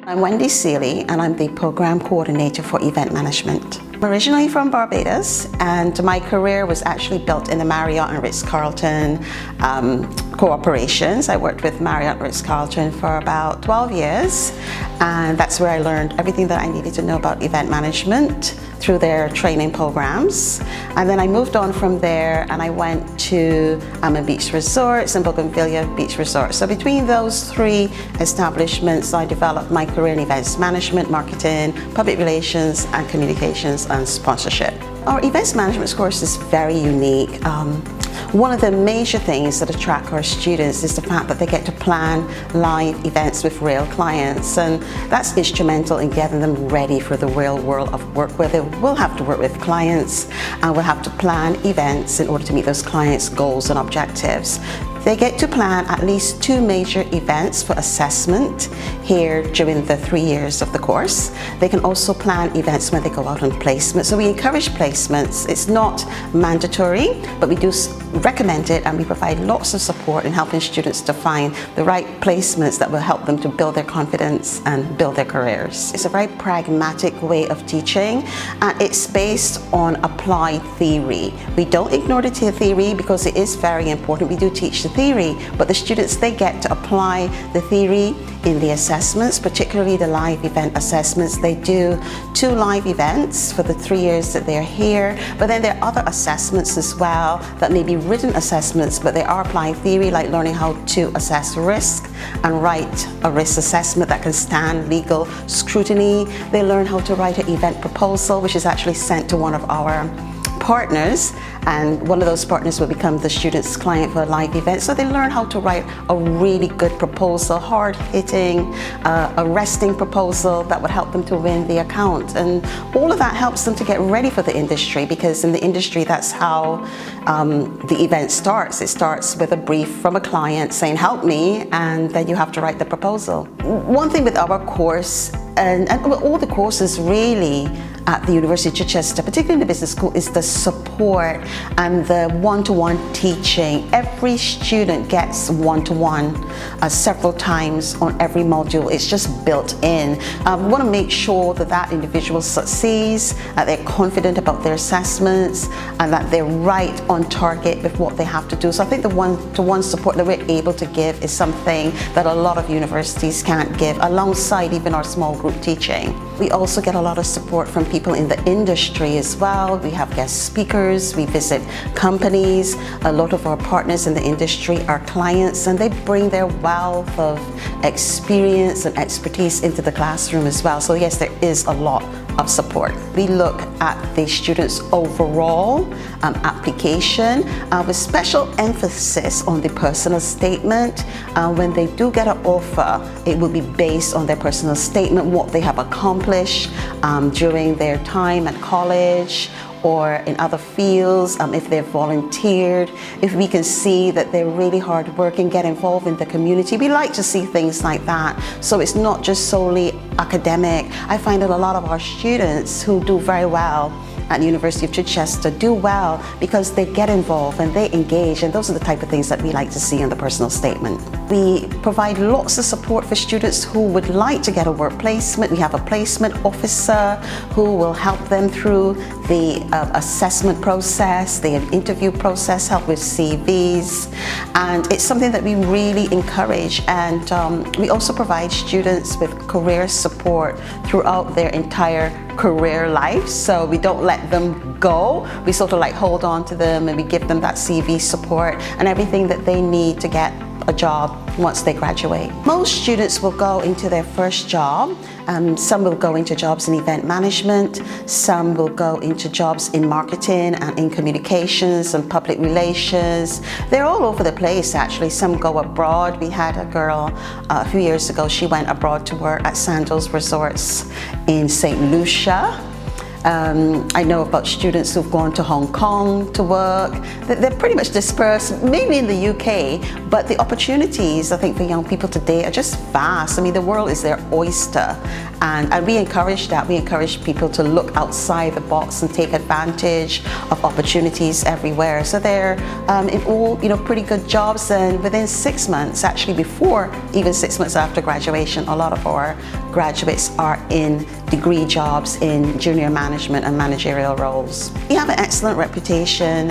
I'm Wendy Sealy, and I'm the Program Coordinator for Event Management. I'm originally from Barbados, and my career was actually built in the Marriott and Ritz-Carlton corporations. I worked with Marriott and Ritz-Carlton for about 12 years, and that's where I learned everything that I needed to know about event management through their training programs. And then I moved on from there and I went to Beach Resorts and Bougainvillea Beach Resort. So between those three establishments, I developed my career in events management, marketing, public relations, and communications and sponsorship. Our events management course is very unique. One of the major things that attract our students is the fact that they get to plan live events with real clients, and that's instrumental in getting them ready for the real world of work, where they will have to work with clients and will have to plan events in order to meet those clients' goals and objectives. They get to plan at least 2 major events for assessment here during the 3 years of the course. They can also plan events when they go out on placement. So we encourage placements. It's not mandatory, but we do recommend it, and we provide lots of support in helping students to find the right placements that will help them to build their confidence and build their careers. It's a very pragmatic way of teaching, and it's based on applied theory. We don't ignore the theory because it is very important. We do teach the theory, but the students, they get to apply the theory in the assessments, particularly the live event assessments. They do 2 live events for the 3 years that they're here, but then there are other assessments as well that may be written assessments, but they are applied theory, like learning how to assess risk and write a risk assessment that can stand legal scrutiny. They learn how to write an event proposal, which is actually sent to one of our partners, and one of those partners will become the student's client for a live event. So they learn how to write a really good proposal, hard-hitting, arresting proposal that would help them to win the account. And all of that helps them to get ready for the industry, because in the industry, that's how the event starts. It starts with a brief from a client saying, help me, and then you have to write the proposal. One thing with our course, and all the courses really at the University of Chichester, particularly in the business school, is the support and the one-to-one teaching. Every student gets one-to-one several times on every module. It's just built in. We want to make sure that that individual succeeds, that they're confident about their assessments, and that they're right on target with what they have to do. So I think the one-to-one support that we're able to give is something that a lot of universities can't give, alongside even our small group teaching. We also get a lot of support from people in the industry as well. We have guest speakers, we visit companies. A lot of our partners in the industry are clients, and they bring their wealth of experience and expertise into the classroom as well. So yes, there is a lot of support. We look at the students' overall application with special emphasis on the personal statement. When they do get an offer, it will be based on their personal statement, what they have accomplished during their time at college or in other fields, if they've volunteered, if we can see that they're really hardworking, get involved in the community. We like to see things like that. So it's not just solely academic. I find that a lot of our students who do very well at the University of Chichester do well because they get involved and they engage, and those are the type of things that we like to see in the personal statement. We provide lots of support for students who would like to get a work placement. We have a placement officer who will help them through the assessment process, the interview process, help with CVs, and it's something that we really encourage. And we also provide students with career support throughout their entire career life, so we don't let them go. We sort of like hold on to them, and we give them that CV support and everything that they need to get a job once they graduate. Most students will go into their first job. Some will go into jobs in event management, some will go into jobs in marketing and in communications and public relations. They're all over the place actually. Some go abroad. We had a girl a few years ago, she went abroad to work at Sandals Resorts in St. Lucia. I know about students who've gone to Hong Kong to work. They're pretty much dispersed, mainly in the UK, but the opportunities, I think, for young people today are just vast. I mean, the world is their oyster, and we encourage that. We encourage people to look outside the box and take advantage of opportunities everywhere. So they're in all, pretty good jobs, and within 6 months, actually before even 6 months after graduation, a lot of our graduates are in degree jobs in junior management and managerial roles. We have an excellent reputation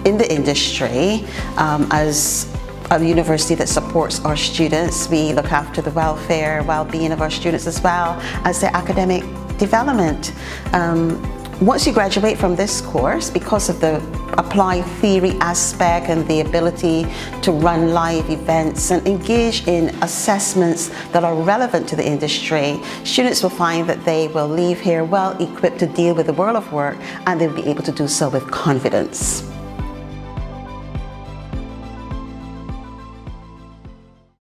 in the industry as a university that supports our students. We look after the welfare, well-being of our students as well as their academic development. Once you graduate from this course, because of the applied theory aspect and the ability to run live events and engage in assessments that are relevant to the industry, students will find that they will leave here well equipped to deal with the world of work, and they'll be able to do so with confidence.